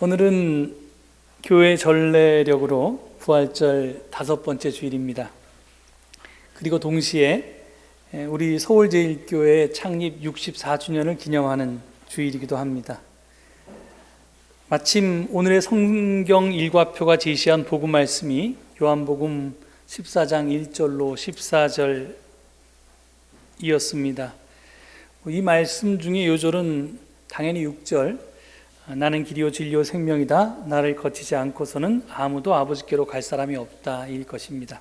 오늘은 교회 전례력으로 부활절 5번째 주일입니다. 그리고 동시에 우리 서울제일교회 창립 64주년을 기념하는 주일이기도 합니다. 마침 오늘의 성경 일과표가 제시한 복음 말씀이 요한복음 14장 1절로 14절이었습니다. 이 말씀 중에 요절은 당연히 6절, 나는 길이요 진리요 생명이다. 나를 거치지 않고서는 아무도 아버지께로 갈 사람이 없다 일 것입니다.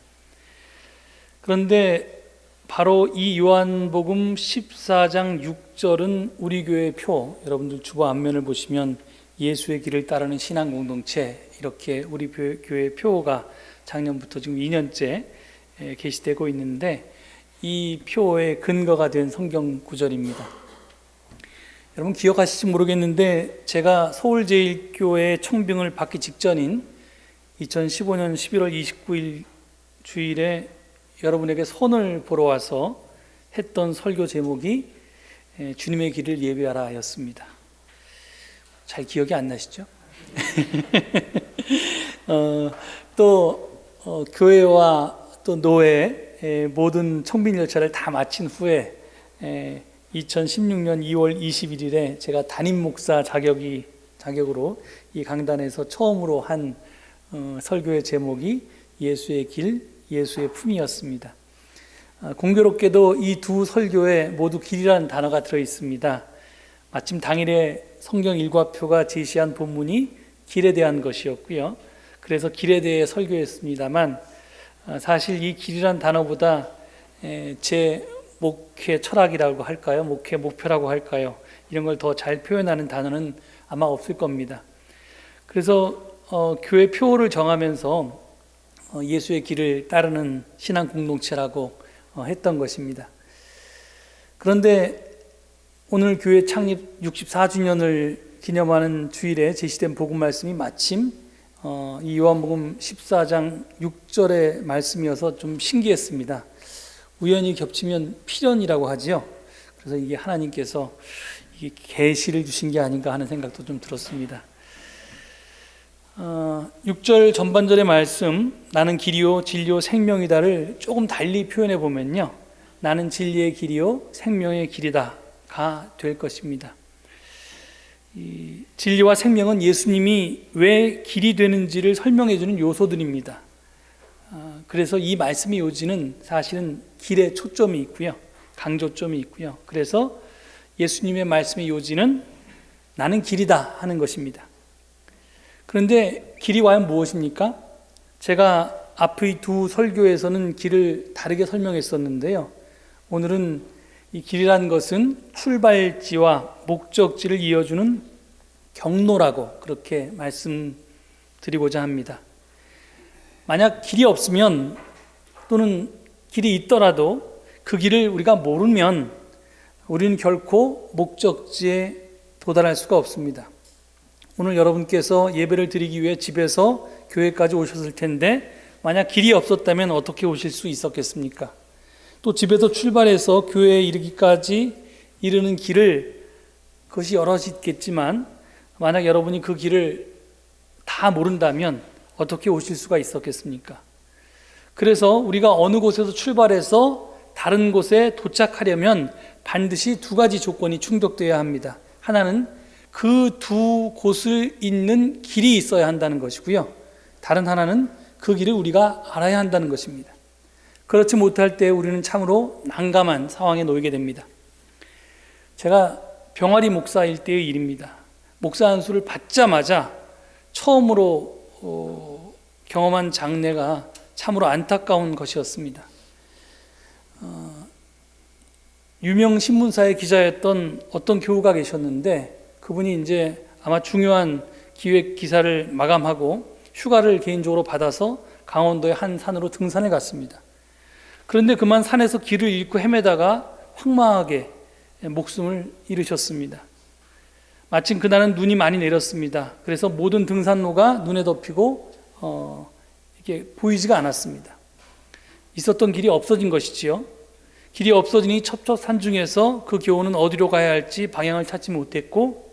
그런데 바로 이 요한복음 14장 6절은 우리 교회의 표, 여러분들 주보 앞면을 보시면 예수의 길을 따르는 신앙 공동체, 이렇게 우리 교회의 표가 작년부터 지금 2년째 게시되고 있는데, 이 표의 근거가 된 성경 구절입니다. 여러분 기억하실지 모르겠는데, 제가 서울제일교회 청빙을 받기 직전인 2015년 11월 29일 주일에 여러분에게 선을 보러 와서 했던 설교 제목이 주님의 길을 예배하라 였습니다. 잘 기억이 안 나시죠? 교회와 또 노회 모든 청빙 절차를 다 마친 후에 2016년 2월 21일에 제가 담임 목사 자격으로 이 강단에서 처음으로 한 설교의 제목이 예수의 길, 예수의 품이었습니다. 공교롭게도 이 두 설교에 모두 길이라는 단어가 들어있습니다. 마침 당일에 성경 일과표가 제시한 본문이 길에 대한 것이었고요. 그래서 길에 대해 설교했습니다만, 사실 이 길이라는 단어보다 제 목회 철학이라고 할까요? 목회 목표라고 할까요? 이런 걸 더 잘 표현하는 단어는 아마 없을 겁니다. 그래서 교회 표를 정하면서 예수의 길을 따르는 신앙 공동체라고 했던 것입니다. 그런데 오늘 교회 창립 64주년을 기념하는 주일에 제시된 복음 말씀이 마침 이 요한복음 14장 6절의 말씀이어서 좀 신기했습니다. 우연히 겹치면 필연이라고 하지요. 그래서 이게 하나님께서 이게 계시를 주신 게 아닌가 하는 생각도 좀 들었습니다. 6절 전반절의 말씀, 나는 길이요 진리요 생명이다를 조금 달리 표현해 보면요, 나는 진리의 길이요 생명의 길이다가 될 것입니다. 이 진리와 생명은 예수님이 왜 길이 되는지를 설명해 주는 요소들입니다. 그래서 이 말씀의 요지는 사실은 길에 초점이 있고요, 강조점이 있고요. 그래서 예수님의 말씀의 요지는 나는 길이다 하는 것입니다. 그런데 길이 과연 무엇입니까? 제가 앞의 두 설교에서는 길을 다르게 설명했었는데요, 오늘은 이 길이라는 것은 출발지와 목적지를 이어주는 경로라고 그렇게 말씀드리고자 합니다. 만약 길이 없으면, 또는 길이 있더라도 그 길을 우리가 모르면 우리는 결코 목적지에 도달할 수가 없습니다. 오늘 여러분께서 예배를 드리기 위해 집에서 교회까지 오셨을 텐데, 만약 길이 없었다면 어떻게 오실 수 있었겠습니까? 또 집에서 출발해서 교회에 이르기까지 이르는 길을, 그것이 여럿이 있겠지만 만약 여러분이 그 길을 다 모른다면 어떻게 오실 수가 있었겠습니까? 그래서 우리가 어느 곳에서 출발해서 다른 곳에 도착하려면 반드시 두 가지 조건이 충족되어야 합니다. 하나는 그 두 곳을 잇는 길이 있어야 한다는 것이고요, 다른 하나는 그 길을 우리가 알아야 한다는 것입니다. 그렇지 못할 때 우리는 참으로 난감한 상황에 놓이게 됩니다. 제가 병아리 목사일 때의 일입니다. 목사 안수를 받자마자 처음으로 경험한 장례가 참으로 안타까운 것이었습니다. 유명 신문사의 기자였던 어떤 교우가 계셨는데, 그분이 이제 아마 중요한 기획 기사를 마감하고 휴가를 개인적으로 받아서 강원도의 한 산으로 등산을 갔습니다. 그런데 그만 산에서 길을 잃고 헤매다가 황망하게 목숨을 잃으셨습니다. 마침 그날은 눈이 많이 내렸습니다. 그래서 모든 등산로가 눈에 덮이고 이게 보이지가 않았습니다. 있었던 길이 없어진 것이지요. 길이 없어지니 첩첩산중에서 그 교우는 어디로 가야 할지 방향을 찾지 못했고,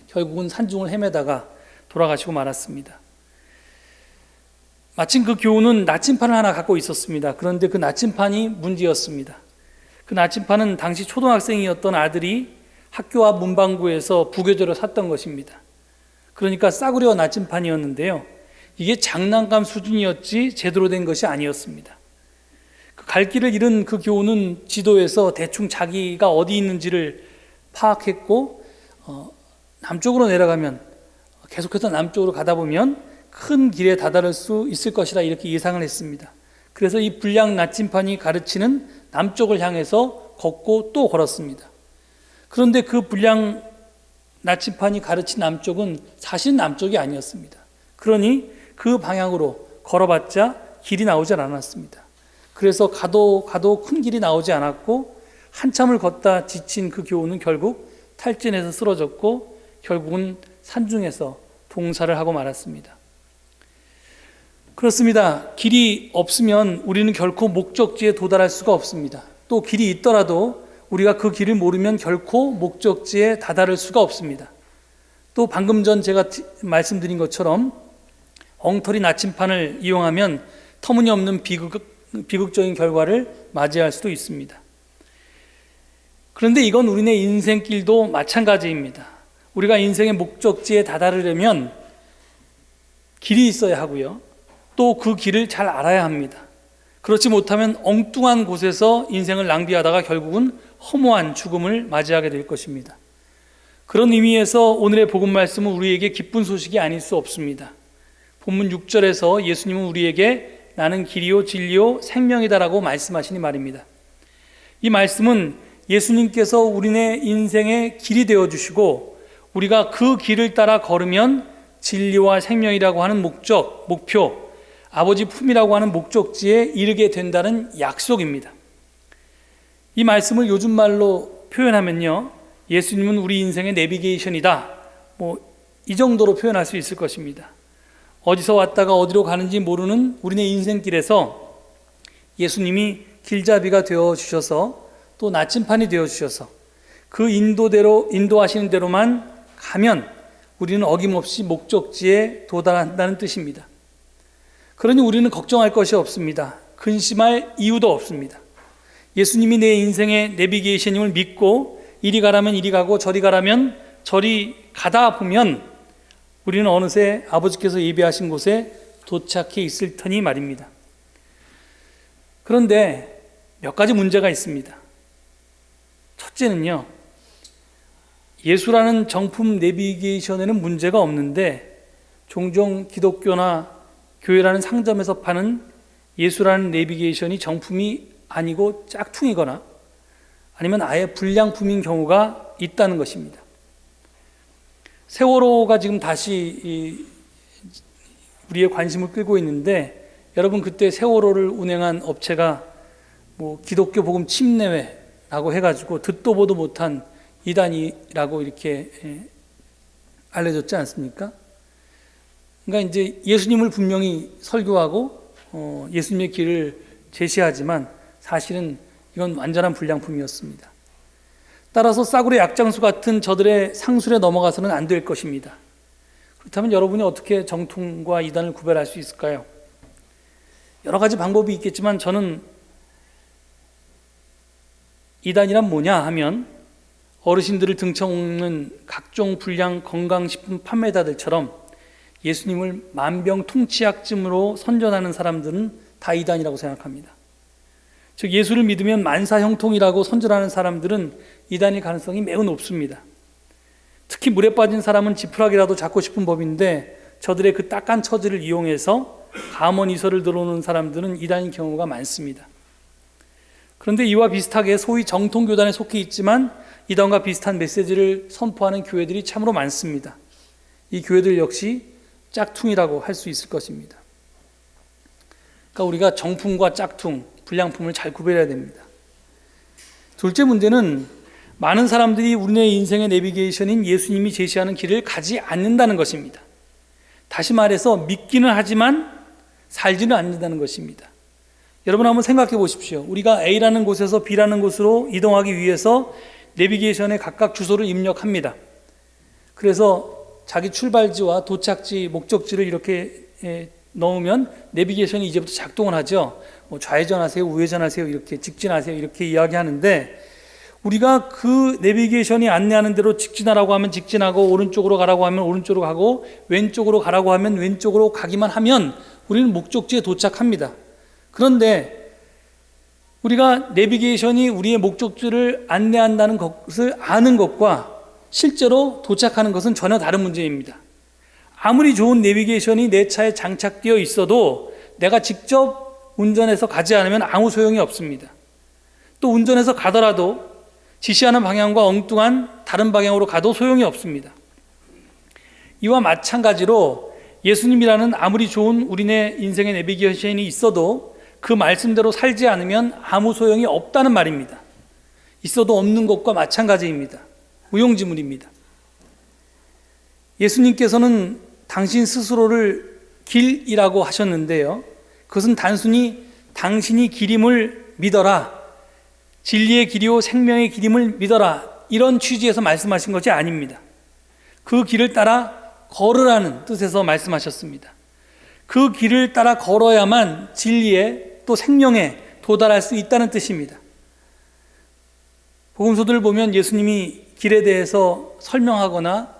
결국은 산중을 헤매다가 돌아가시고 말았습니다. 마침 그 교우는 나침판을 하나 갖고 있었습니다. 그런데 그 나침판이 문제였습니다. 그 나침판은 당시 초등학생이었던 아들이 학교 앞 문방구에서 부교재로 샀던 것입니다. 그러니까 싸구려 나침판이었는데요, 이게 장난감 수준이었지 제대로 된 것이 아니었습니다. 그 갈 길을 잃은 그 교우는 지도에서 대충 자기가 어디 있는지를 파악했고, 남쪽으로 내려가면, 계속해서 남쪽으로 가다 보면 큰 길에 다다를 수 있을 것이라 이렇게 예상을 했습니다. 그래서 이 불량 나침판이 가르치는 남쪽을 향해서 걷고 또 걸었습니다. 그런데 그 불량 나침판이 가르친 남쪽은 사실 남쪽이 아니었습니다. 그러니 그 방향으로 걸어봤자 길이 나오질 않았습니다. 그래서 가도 큰 길이 나오지 않았고, 한참을 걷다 지친 그 교우는 결국 탈진해서 쓰러졌고, 결국은 산중에서 동사를 하고 말았습니다. 그렇습니다. 길이 없으면 우리는 결코 목적지에 도달할 수가 없습니다. 또 길이 있더라도 우리가 그 길을 모르면 결코 목적지에 다다를 수가 없습니다. 또 방금 전 제가 말씀드린 것처럼 엉터리 나침판을 이용하면 터무니없는 비극적인 결과를 맞이할 수도 있습니다. 그런데 이건 우리네 인생길도 마찬가지입니다. 우리가 인생의 목적지에 다다르려면 길이 있어야 하고요, 또 그 길을 잘 알아야 합니다. 그렇지 못하면 엉뚱한 곳에서 인생을 낭비하다가 결국은 허무한 죽음을 맞이하게 될 것입니다. 그런 의미에서 오늘의 복음 말씀은 우리에게 기쁜 소식이 아닐 수 없습니다. 본문 6절에서 예수님은 우리에게 나는 길이요 진리요 생명이다라고 말씀하시니 말입니다. 이 말씀은 예수님께서 우리네 인생의 길이 되어주시고, 우리가 그 길을 따라 걸으면 진리와 생명이라고 하는 목표, 아버지 품이라고 하는 목적지에 이르게 된다는 약속입니다. 이 말씀을 요즘 말로 표현하면요, 예수님은 우리 인생의 내비게이션이다, 이 정도로 표현할 수 있을 것입니다. 어디서 왔다가 어디로 가는지 모르는 우리네 인생길에서 예수님이 길잡이가 되어주셔서, 또 나침판이 되어주셔서 그 인도하시는 대로만 가면 우리는 어김없이 목적지에 도달한다는 뜻입니다. 그러니 우리는 걱정할 것이 없습니다. 근심할 이유도 없습니다. 예수님이 내 인생의 내비게이션임을 믿고 이리 가라면 이리 가고 저리 가라면 저리 가다 보면 우리는 어느새 아버지께서 예비하신 곳에 도착해 있을 터니 말입니다. 그런데 몇 가지 문제가 있습니다. 첫째는요, 예수라는 정품 내비게이션에는 문제가 없는데, 종종 기독교나 교회라는 상점에서 파는 예수라는 내비게이션이 정품이 아니고 짝퉁이거나 아니면 아예 불량품인 경우가 있다는 것입니다. 세월호가 지금 다시 우리의 관심을 끌고 있는데, 여러분 그때 세월호를 운행한 업체가 기독교 복음 침례회라고 해가지고 듣도 보도 못한 이단이라고 이렇게 알려졌지 않습니까? 그러니까 이제 예수님을 분명히 설교하고 예수님의 길을 제시하지만 사실은 이건 완전한 불량품이었습니다. 따라서 싸구려 약장수 같은 저들의 상술에 넘어가서는 안 될 것입니다. 그렇다면 여러분이 어떻게 정통과 이단을 구별할 수 있을까요? 여러 가지 방법이 있겠지만 저는 이단이란 뭐냐 하면 어르신들을 등쳐먹는 각종 불량 건강식품 판매자들처럼 예수님을 만병통치약쯤으로 선전하는 사람들은 다 이단이라고 생각합니다. 즉 예수를 믿으면 만사형통이라고 선전하는 사람들은 이단일 가능성이 매우 높습니다. 특히 물에 빠진 사람은 지푸라기라도 잡고 싶은 법인데, 저들의 그 딱한 처지를 이용해서 감언이설을 들어오는 사람들은 이단인 경우가 많습니다. 그런데 이와 비슷하게 소위 정통교단에 속해 있지만 이단과 비슷한 메시지를 선포하는 교회들이 참으로 많습니다. 이 교회들 역시 짝퉁이라고 할 수 있을 것입니다. 그러니까 우리가 정품과 짝퉁, 불량품을 잘 구별해야 됩니다. 둘째 문제는 많은 사람들이 우리네 인생의 내비게이션인 예수님이 제시하는 길을 가지 않는다는 것입니다. 다시 말해서 믿기는 하지만 살지는 않는다는 것입니다. 여러분 한번 생각해 보십시오. 우리가 A라는 곳에서 B라는 곳으로 이동하기 위해서 내비게이션에 각각 주소를 입력합니다. 그래서 자기 출발지와 도착지, 목적지를 이렇게 넣으면 내비게이션이 이제부터 작동을 하죠. 뭐 좌회전하세요, 우회전하세요, 이렇게 직진하세요, 이렇게 이야기하는데, 우리가 그 내비게이션이 안내하는 대로 직진하라고 하면 직진하고, 오른쪽으로 가라고 하면 오른쪽으로 가고, 왼쪽으로 가라고 하면 왼쪽으로 가기만 하면 우리는 목적지에 도착합니다. 그런데 우리가 내비게이션이 우리의 목적지를 안내한다는 것을 아는 것과 실제로 도착하는 것은 전혀 다른 문제입니다. 아무리 좋은 내비게이션이 내 차에 장착되어 있어도 내가 직접 운전해서 가지 않으면 아무 소용이 없습니다. 또 운전해서 가더라도 지시하는 방향과 엉뚱한 다른 방향으로 가도 소용이 없습니다. 이와 마찬가지로 예수님이라는 아무리 좋은 우리네 인생의 내비게이션이 있어도 그 말씀대로 살지 않으면 아무 소용이 없다는 말입니다. 있어도 없는 것과 마찬가지입니다. 무용지물입니다. 예수님께서는 당신 스스로를 길이라고 하셨는데요, 그것은 단순히 당신이 길임을 믿어라, 진리의 길이요 생명의 길임을 믿어라, 이런 취지에서 말씀하신 것이 아닙니다. 그 길을 따라 걸으라는 뜻에서 말씀하셨습니다. 그 길을 따라 걸어야만 진리에 또 생명에 도달할 수 있다는 뜻입니다. 복음서들을 보면 예수님이 길에 대해서 설명하거나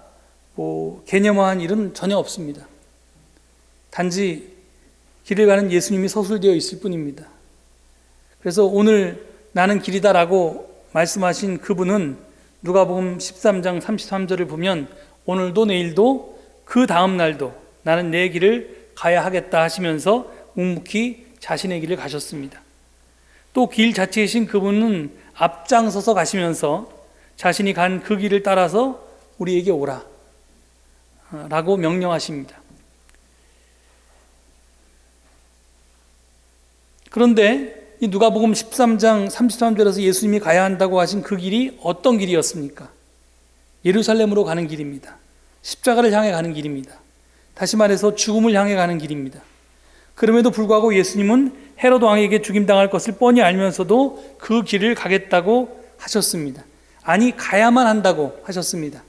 개념화한 일은 전혀 없습니다. 단지 길을 가는 예수님이 서술되어 있을 뿐입니다. 그래서 오늘 나는 길이다라고 말씀하신 그분은 누가복음 13장 33절을 보면 오늘도 내일도 그 다음 날도 나는 내 길을 가야 하겠다 하시면서 묵묵히 자신의 길을 가셨습니다. 또 길 자체이신 그분은 앞장서서 가시면서 자신이 간 그 길을 따라서 우리에게 오라 라고 명령하십니다. 그런데 이 누가복음 13장 33절에서 예수님이 가야 한다고 하신 그 길이 어떤 길이었습니까? 예루살렘으로 가는 길입니다. 십자가를 향해 가는 길입니다. 다시 말해서 죽음을 향해 가는 길입니다. 그럼에도 불구하고 예수님은 헤롯 왕에게 죽임당할 것을 뻔히 알면서도 그 길을 가겠다고 하셨습니다. 아니, 가야만 한다고 하셨습니다.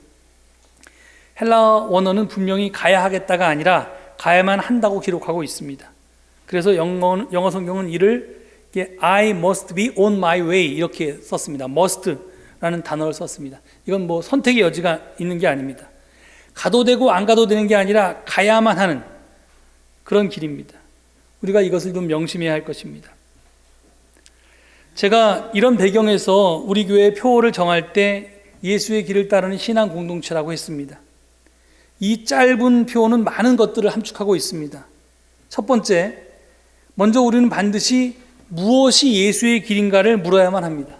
헬라 원어는 분명히 가야 하겠다가 아니라 가야만 한다고 기록하고 있습니다. 그래서 영어 성경은 이를 I must be on my way 이렇게 썼습니다. must라는 단어를 썼습니다. 이건 뭐 선택의 여지가 있는 게 아닙니다. 가도 되고 안 가도 되는 게 아니라 가야만 하는 그런 길입니다. 우리가 이것을 좀 명심해야 할 것입니다. 제가 이런 배경에서 우리 교회의 표어를 정할 때 예수의 길을 따르는 신앙 공동체라고 했습니다. 이 짧은 표어는 많은 것들을 함축하고 있습니다. 첫 번째, 먼저 우리는 반드시 무엇이 예수의 길인가를 물어야만 합니다.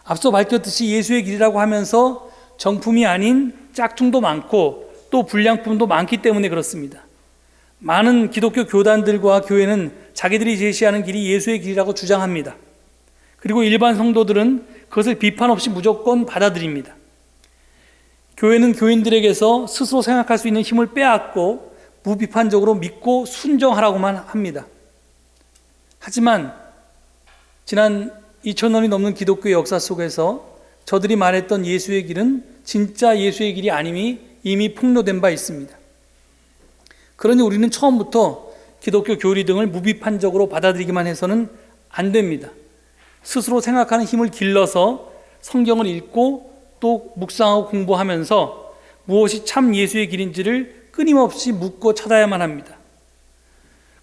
앞서 밝혔듯이 예수의 길이라고 하면서 정품이 아닌 짝퉁도 많고 또 불량품도 많기 때문에 그렇습니다. 많은 기독교 교단들과 교회는 자기들이 제시하는 길이 예수의 길이라고 주장합니다. 그리고 일반 성도들은 그것을 비판 없이 무조건 받아들입니다. 교회는 교인들에게서 스스로 생각할 수 있는 힘을 빼앗고 무비판적으로 믿고 순종하라고만 합니다. 하지만 지난 2000년이 넘는 기독교의 역사 속에서 저들이 말했던 예수의 길은 진짜 예수의 길이 아님이 이미 폭로된 바 있습니다. 그러니 우리는 처음부터 기독교 교리 등을 무비판적으로 받아들이기만 해서는 안 됩니다. 스스로 생각하는 힘을 길러서 성경을 읽고 또 묵상하고 공부하면서 무엇이 참 예수의 길인지를 끊임없이 묻고 찾아야만 합니다.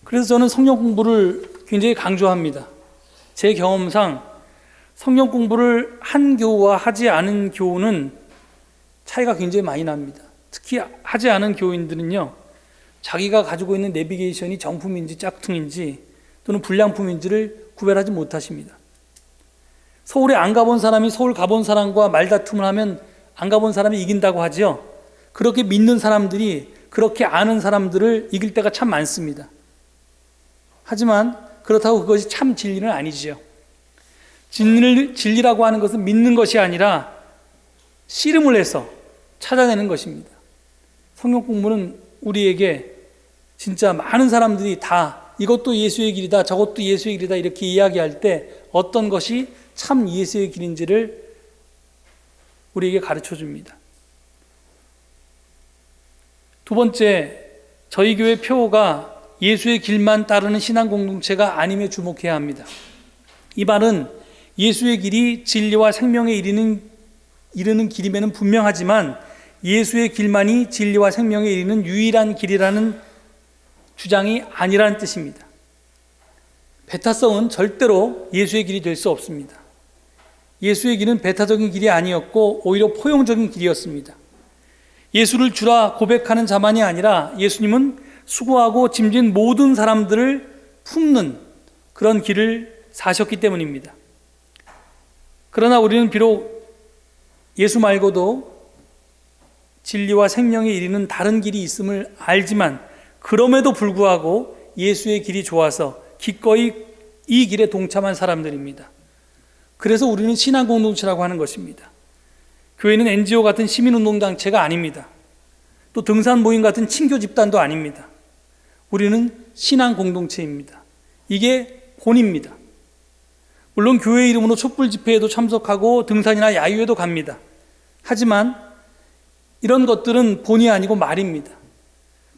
그래서 저는 성경 공부를 굉장히 강조합니다. 제 경험상 성경 공부를 한 교우와 하지 않은 교우는 차이가 굉장히 많이 납니다. 특히 하지 않은 교인들은요, 자기가 가지고 있는 내비게이션이 정품인지 짝퉁인지 또는 불량품인지를 구별하지 못하십니다. 서울에 안 가본 사람이 서울 가본 사람과 말다툼을 하면 안 가본 사람이 이긴다고 하죠. 그렇게 믿는 사람들이 그렇게 아는 사람들을 이길 때가 참 많습니다. 하지만 그렇다고 그것이 참 진리는 아니지요. 진리라고 하는 것은 믿는 것이 아니라 씨름을 해서 찾아내는 것입니다. 성경 공부는 우리에게 진짜 많은 사람들이 다 이것도 예수의 길이다, 저것도 예수의 길이다 이렇게 이야기할 때 어떤 것이 참 예수의 길인지를 우리에게 가르쳐 줍니다. 두 번째, 저희 교회 표어가 예수의 길만 따르는 신앙 공동체가 아님에 주목해야 합니다. 이 말은 예수의 길이 진리와 생명에 이르는 길임에는 분명하지만 예수의 길만이 진리와 생명에 이르는 유일한 길이라는 주장이 아니라는 뜻입니다. 배타성은 절대로 예수의 길이 될 수 없습니다. 예수의 길은 배타적인 길이 아니었고 오히려 포용적인 길이었습니다. 예수를 주라 고백하는 자만이 아니라 예수님은 수고하고 짐진 모든 사람들을 품는 그런 길을 사셨기 때문입니다. 그러나 우리는 비록 예수 말고도 진리와 생명에 이르는 다른 길이 있음을 알지만 그럼에도 불구하고 예수의 길이 좋아서 기꺼이 이 길에 동참한 사람들입니다. 그래서 우리는 신앙 공동체라고 하는 것입니다. 교회는 NGO 같은 시민운동단체가 아닙니다. 또 등산 모임 같은 친교 집단도 아닙니다. 우리는 신앙 공동체입니다. 이게 본입니다. 물론 교회 이름으로 촛불 집회에도 참석하고 등산이나 야유회도 갑니다. 하지만 이런 것들은 본이 아니고 말입니다.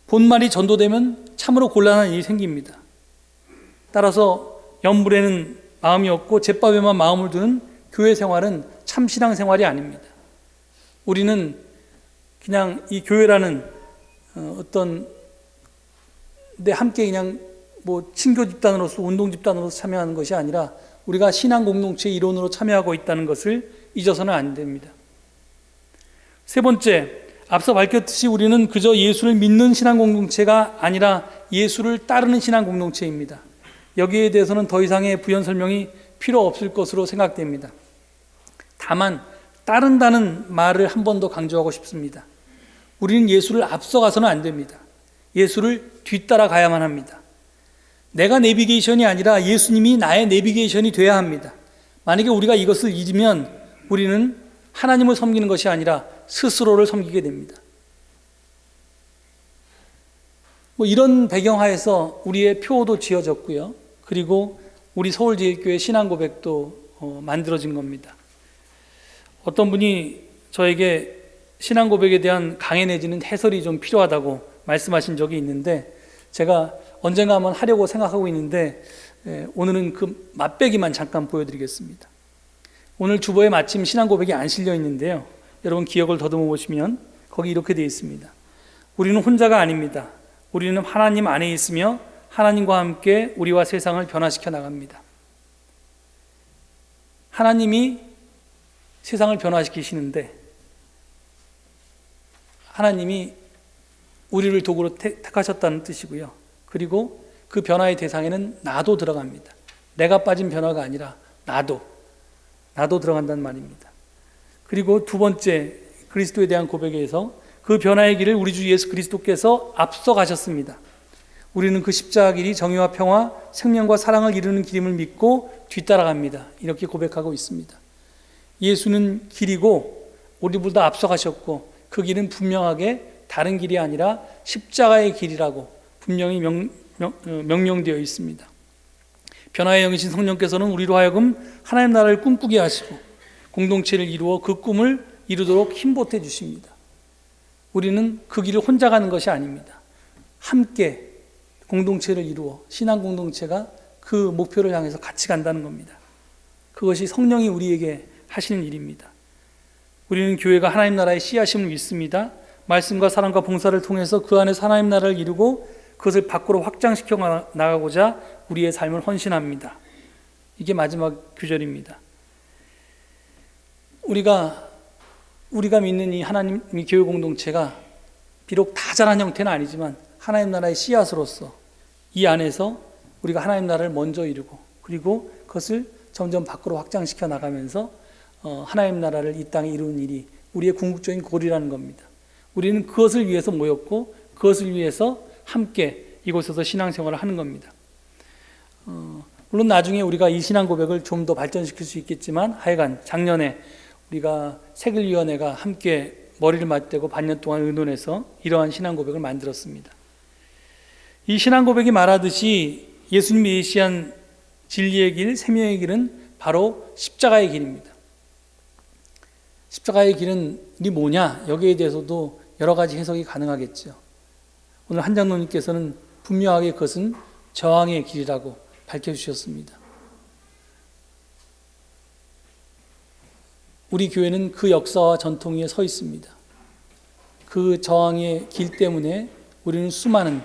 본말이 전도되면 참으로 곤란한 일이 생깁니다. 따라서 염불에는 마음이 없고 제밥에만 마음을 두는 교회 생활은 참 신앙 생활이 아닙니다. 우리는 그냥 이 교회라는 어떤 데 함께 그냥 뭐 친교 집단으로서 운동 집단으로서 참여하는 것이 아니라 우리가 신앙 공동체의 일원으로 참여하고 있다는 것을 잊어서는 안 됩니다. 세 번째, 앞서 밝혔듯이 우리는 그저 예수를 믿는 신앙 공동체가 아니라 예수를 따르는 신앙 공동체입니다. 여기에 대해서는 더 이상의 부연 설명이 필요 없을 것으로 생각됩니다. 다만 따른다는 말을 한 번 더 강조하고 싶습니다. 우리는 예수를 앞서가서는 안 됩니다. 예수를 뒤따라 가야만 합니다. 내가 내비게이션이 아니라 예수님이 나의 내비게이션이 돼야 합니다. 만약에 우리가 이것을 잊으면 우리는 하나님을 섬기는 것이 아니라 스스로를 섬기게 됩니다. 이런 배경하에서 우리의 표도 지어졌고요. 그리고 우리 서울제일교회 신앙고백도 만들어진 겁니다. 어떤 분이 저에게 신앙고백에 대한 강해 내지는 해설이 좀 필요하다고 말씀하신 적이 있는데 제가 언젠가 한번 하려고 생각하고 있는데 오늘은 그 맛배기만 잠깐 보여드리겠습니다. 오늘 주보에 마침 신앙고백이 안 실려 있는데요. 여러분 기억을 더듬어 보시면 거기 이렇게 되어 있습니다. 우리는 혼자가 아닙니다. 우리는 하나님 안에 있으며 하나님과 함께 우리와 세상을 변화시켜 나갑니다. 하나님이 세상을 변화시키시는데 하나님이 우리를 도구로 택하셨다는 뜻이고요. 그리고 그 변화의 대상에는 나도 들어갑니다. 내가 빠진 변화가 아니라 나도 들어간다는 말입니다. 그리고 두 번째, 그리스도에 대한 고백에서 그 변화의 길을 우리 주 예수 그리스도께서 앞서 가셨습니다. 우리는 그 십자가 길이 정의와 평화, 생명과 사랑을 이루는 길임을 믿고 뒤따라갑니다. 이렇게 고백하고 있습니다. 예수는 길이고 우리보다 앞서 가셨고 그 길은 분명하게 다른 길이 아니라 십자가의 길이라고 분명히 명령되어 있습니다. 변화의 영이신 성령께서는 우리로 하여금 하나님 나라를 꿈꾸게 하시고 공동체를 이루어 그 꿈을 이루도록 힘보태 주십니다. 우리는 그 길을 혼자 가는 것이 아닙니다. 함께 공동체를 이루어 신앙 공동체가 그 목표를 향해서 같이 간다는 겁니다. 그것이 성령이 우리에게 하시는 일입니다. 우리는 교회가 하나님 나라의 씨앗임을 믿습니다. 말씀과 사랑과 봉사를 통해서 그 안에서 하나님 나라를 이루고 그것을 밖으로 확장시켜 나가고자 우리의 삶을 헌신합니다. 이게 마지막 구절입니다. 우리가 믿는 이 하나님의 교회 공동체가 비록 다자란 형태는 아니지만 하나님 나라의 씨앗으로서 이 안에서 우리가 하나님 나라를 먼저 이루고 그리고 그것을 점점 밖으로 확장시켜 나가면서 하나님 나라를 이 땅에 이루는 일이 우리의 궁극적인 골이라는 겁니다. 우리는 그것을 위해서 모였고 그것을 위해서 함께 이곳에서 신앙생활을 하는 겁니다. 물론 나중에 우리가 이 신앙 고백을 좀 더 발전시킬 수 있겠지만 하여간 작년에 우리가 세길위원회가 함께 머리를 맞대고 반년 동안 의논해서 이러한 신앙 고백을 만들었습니다. 이 신앙 고백이 말하듯이 예수님이 예시한 진리의 길, 생명의 길은 바로 십자가의 길입니다. 십자가의 길은 뭐냐? 여기에 대해서도 여러 가지 해석이 가능하겠죠. 오늘 한 장로님께서는 분명하게 그것은 저항의 길이라고 밝혀주셨습니다. 우리 교회는 그 역사와 전통 위에 서 있습니다. 그 저항의 길 때문에 우리는 수많은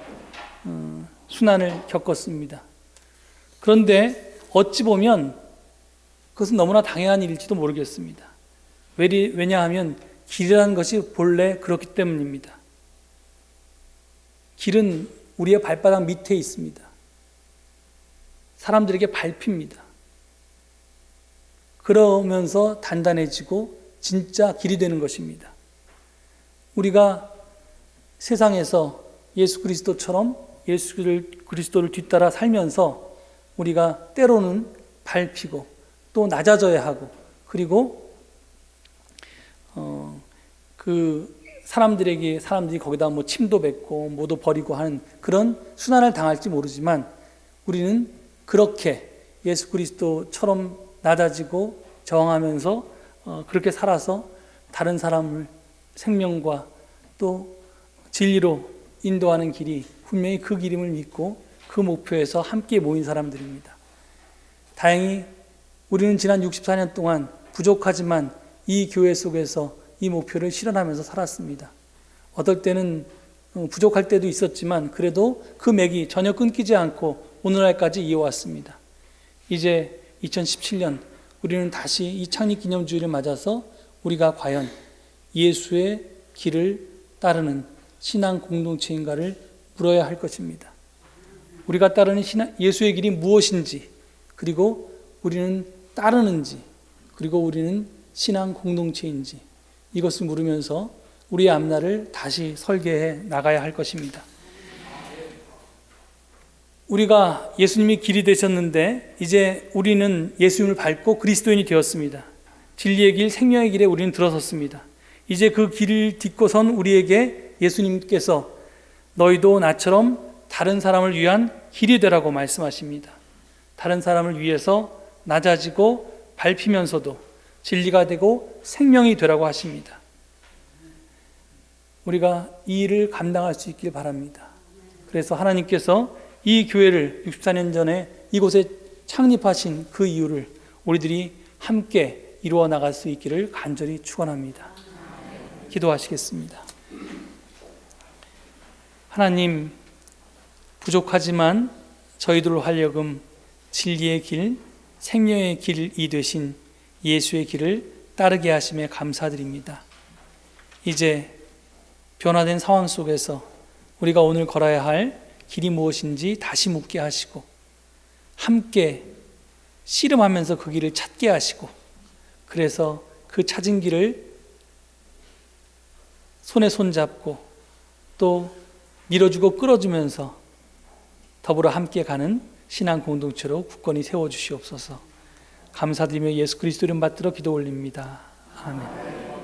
순환을 겪었습니다. 그런데 어찌 보면 그것은 너무나 당연한 일일지도 모르겠습니다. 왜냐하면 길이라는 것이 본래 그렇기 때문입니다. 길은 우리의 발바닥 밑에 있습니다. 사람들에게 밟힙니다. 그러면서 단단해지고 진짜 길이 되는 것입니다. 우리가 세상에서 예수 그리스도처럼 예수 그리스도를 뒤따라 살면서 우리가 때로는 밟히고 또 낮아져야 하고, 그리고 사람들이 거기다 뭐 침도 뱉고 뭐도 버리고 하는 그런 순환을 당할지 모르지만, 우리는 그렇게 예수 그리스도처럼 낮아지고 저항하면서 그렇게 살아서 다른 사람을 생명과 또 진리로 인도하는 길이 분명히 그 길임을 믿고 그 목표에서 함께 모인 사람들입니다. 다행히 우리는 지난 64년 동안 부족하지만 이 교회 속에서 이 목표를 실현하면서 살았습니다. 어떨 때는 부족할 때도 있었지만 그래도 그 맥이 전혀 끊기지 않고 오늘날까지 이어왔습니다. 이제 2017년 우리는 다시 이 창립기념주일을 맞아서 우리가 과연 예수의 길을 따르는 신앙 공동체인가를 물어야 할 것입니다. 우리가 따르는 예수의 길이 무엇인지, 그리고 우리는 따르는지, 그리고 우리는 신앙 공동체인지, 이것을 물으면서 우리의 앞날을 다시 설계해 나가야 할 것입니다. 우리가 예수님이 길이 되셨는데 이제 우리는 예수님을 밟고 그리스도인이 되었습니다. 진리의 길, 생명의 길에 우리는 들어섰습니다. 이제 그 길을 딛고선 우리에게 예수님께서 너희도 나처럼 다른 사람을 위한 길이 되라고 말씀하십니다. 다른 사람을 위해서 낮아지고 밟히면서도 진리가 되고 생명이 되라고 하십니다. 우리가 이 일을 감당할 수 있길 바랍니다. 그래서 하나님께서 이 교회를 64년 전에 이곳에 창립하신 그 이유를 우리들이 함께 이루어 나갈 수 있기를 간절히 축원합니다. 기도하시겠습니다. 하나님, 부족하지만 저희들로 하여금 진리의 길, 생명의 길이 되신 예수의 길을 따르게 하심에 감사드립니다. 이제 변화된 상황 속에서 우리가 오늘 걸어야 할 길이 무엇인지 다시 묻게 하시고, 함께 씨름하면서 그 길을 찾게 하시고, 그래서 그 찾은 길을 손에 손잡고 또 밀어주고 끌어주면서 더불어 함께 가는 신앙 공동체로 굳건히 세워주시옵소서. 감사드리며 예수 그리스도 이름 받들어 기도 올립니다. 아멘.